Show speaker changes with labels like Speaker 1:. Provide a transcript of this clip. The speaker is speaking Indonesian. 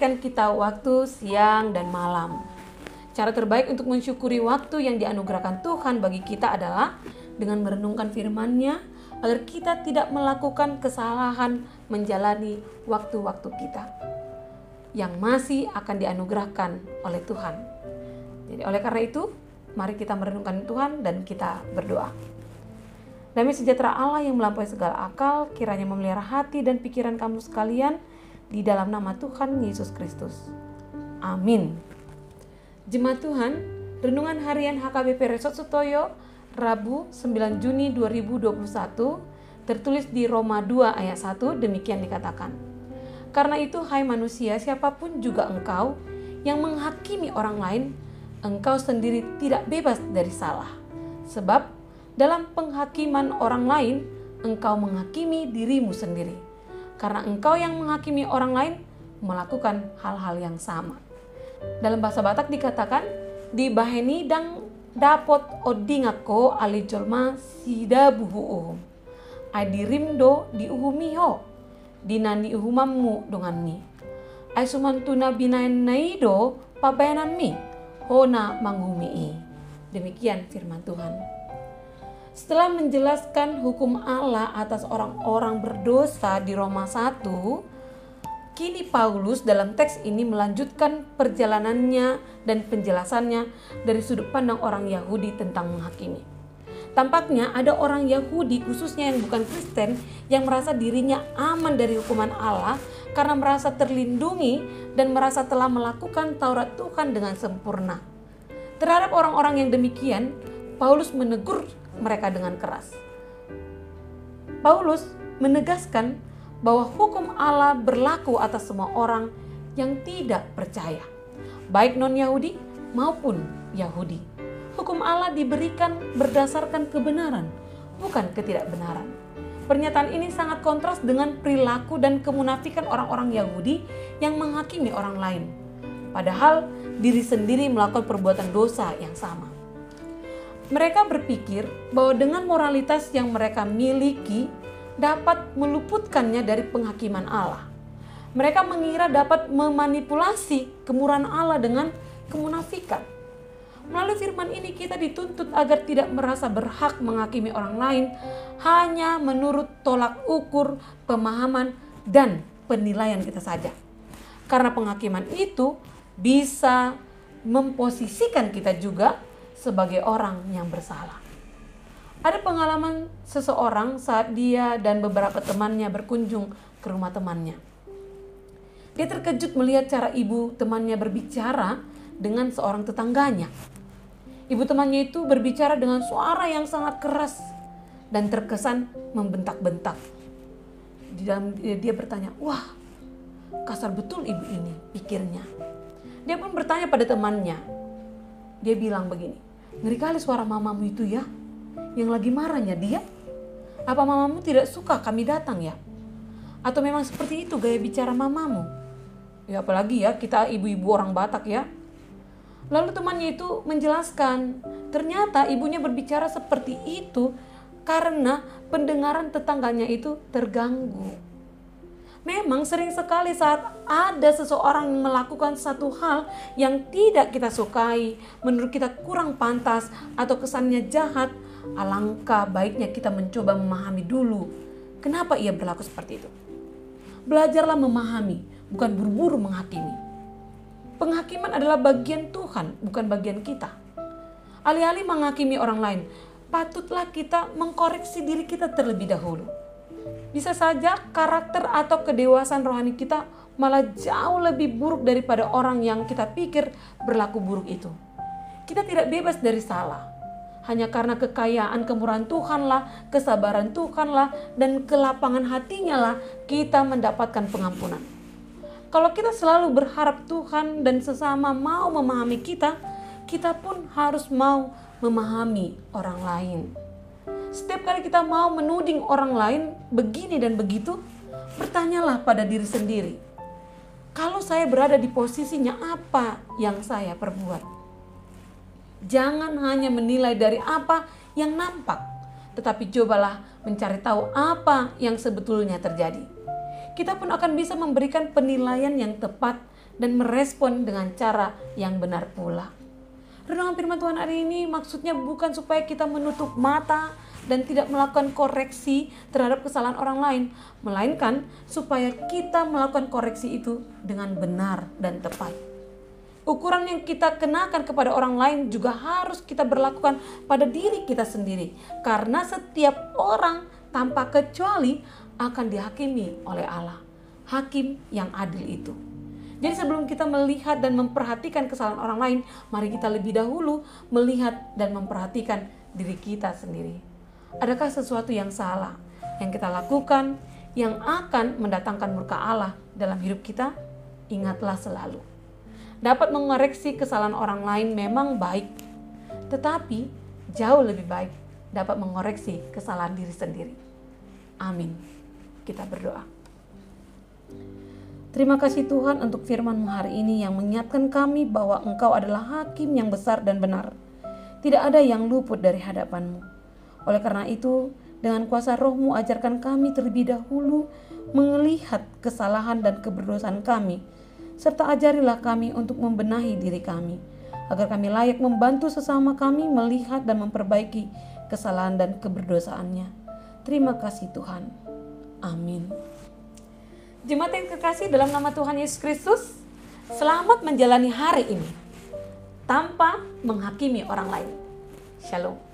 Speaker 1: memberikan kita waktu siang dan malam. Cara terbaik untuk mensyukuri waktu yang dianugerahkan Tuhan bagi kita adalah dengan merenungkan firman-Nya agar kita tidak melakukan kesalahan menjalani waktu-waktu kita yang masih akan dianugerahkan oleh Tuhan. Jadi oleh karena itu, mari kita merenungkan Tuhan dan kita berdoa. Damai sejahtera Allah yang melampaui segala akal, kiranya memelihara hati dan pikiran kamu sekalian di dalam nama Tuhan Yesus Kristus. Amin. Jemaat Tuhan, Renungan Harian HKBP Resort Sutoyo, Rabu 9 Juni 2021, tertulis di Roma 2 ayat 1, demikian dikatakan. Karena itu, hai manusia, siapapun juga engkau yang menghakimi orang lain, engkau sendiri tidak bebas dari salah. Sebab dalam penghakiman orang lain, engkau menghakimi dirimu sendiri. Karena engkau yang menghakimi orang lain melakukan hal-hal yang sama. Dalam bahasa Batak dikatakan, di baheni dang dapot odingako ali jolma sida buhu adirimdo di uhumiho dinani uhumammu donganmi ai sumantuna binain naido pabayanan mi hona manghumii. Demikian firman Tuhan. Setelah menjelaskan hukum Allah atas orang-orang berdosa di Roma 1, kini Paulus dalam teks ini melanjutkan perjalanannya dan penjelasannya dari sudut pandang orang Yahudi tentang menghakimi. Tampaknya ada orang Yahudi, khususnya yang bukan Kristen, yang merasa dirinya aman dari hukuman Allah karena merasa terlindungi dan merasa telah melakukan Taurat Tuhan dengan sempurna. Terhadap orang-orang yang demikian, Paulus menegur mereka dengan keras. Paulus menegaskan bahwa hukum Allah berlaku atas semua orang yang tidak percaya, baik non-Yahudi maupun Yahudi. Hukum Allah diberikan berdasarkan kebenaran, bukan ketidakbenaran. Pernyataan ini sangat kontras dengan perilaku dan kemunafikan orang-orang Yahudi yang menghakimi orang lain, padahal diri sendiri melakukan perbuatan dosa yang sama. Mereka berpikir bahwa dengan moralitas yang mereka miliki dapat meluputkannya dari penghakiman Allah. Mereka mengira dapat memanipulasi kemurahan Allah dengan kemunafikan. Melalui firman ini kita dituntut agar tidak merasa berhak menghakimi orang lain hanya menurut tolak ukur, pemahaman, dan penilaian kita saja. Karena penghakiman itu bisa memposisikan kita juga sebagai orang yang bersalah. Ada pengalaman seseorang saat dia dan beberapa temannya berkunjung ke rumah temannya. Dia terkejut melihat cara ibu temannya berbicara dengan seorang tetangganya. Ibu temannya itu berbicara dengan suara yang sangat keras dan terkesan membentak-bentak. Dia bertanya, "Wah, kasar betul ibu ini," pikirnya. Dia pun bertanya pada temannya. Dia bilang begini, "Ngeri kali suara mamamu itu ya. Yang lagi marahnya dia. Apa mamamu tidak suka kami datang ya? Atau memang seperti itu gaya bicara mamamu?" Ya apalagi ya kita ibu-ibu orang Batak ya. Lalu temannya itu menjelaskan, ternyata ibunya berbicara seperti itu karena pendengaran tetangganya itu terganggu. Memang sering sekali saat ada seseorang melakukan satu hal yang tidak kita sukai, menurut kita kurang pantas atau kesannya jahat, alangkah baiknya kita mencoba memahami dulu kenapa ia berlaku seperti itu. Belajarlah memahami, bukan buru-buru menghakimi. Penghakiman adalah bagian Tuhan, bukan bagian kita. Alih-alih menghakimi orang lain, patutlah kita mengkoreksi diri kita terlebih dahulu. Bisa saja karakter atau kedewasaan rohani kita malah jauh lebih buruk daripada orang yang kita pikir berlaku buruk itu. Kita tidak bebas dari salah. Hanya karena kekayaan kemurahan Tuhanlah, kesabaran Tuhanlah, dan kelapangan hatinya lah kita mendapatkan pengampunan. Kalau kita selalu berharap Tuhan dan sesama mau memahami kita, kita pun harus mau memahami orang lain. Setiap kali kita mau menuding orang lain begini dan begitu, bertanyalah pada diri sendiri. Kalau saya berada di posisinya, apa yang saya perbuat? Jangan hanya menilai dari apa yang nampak, tetapi cobalah mencari tahu apa yang sebetulnya terjadi. Kita pun akan bisa memberikan penilaian yang tepat dan merespon dengan cara yang benar pula. Renungan firman Tuhan hari ini maksudnya bukan supaya kita menutup mata dan tidak melakukan koreksi terhadap kesalahan orang lain, melainkan supaya kita melakukan koreksi itu dengan benar dan tepat. Ukuran yang kita kenakan kepada orang lain juga harus kita berlakukan pada diri kita sendiri, karena setiap orang tanpa kecuali akan dihakimi oleh Allah, hakim yang adil itu. Jadi sebelum kita melihat dan memperhatikan kesalahan orang lain, mari kita lebih dahulu melihat dan memperhatikan diri kita sendiri. Adakah sesuatu yang salah yang kita lakukan yang akan mendatangkan murka Allah dalam hidup kita? Ingatlah selalu, dapat mengoreksi kesalahan orang lain memang baik, tetapi jauh lebih baik dapat mengoreksi kesalahan diri sendiri. Amin. Kita berdoa. Terima kasih Tuhan untuk firman-Mu hari ini yang mengingatkan kami bahwa Engkau adalah hakim yang besar dan benar. Tidak ada yang luput dari hadapan-Mu. Oleh karena itu, dengan kuasa Roh-Mu ajarkan kami terlebih dahulu melihat kesalahan dan keberdosaan kami, serta ajarilah kami untuk membenahi diri kami, agar kami layak membantu sesama kami melihat dan memperbaiki kesalahan dan keberdosaannya. Terima kasih Tuhan. Amin. Jemaat yang terkasih dalam nama Tuhan Yesus Kristus, selamat menjalani hari ini tanpa menghakimi orang lain. Shalom.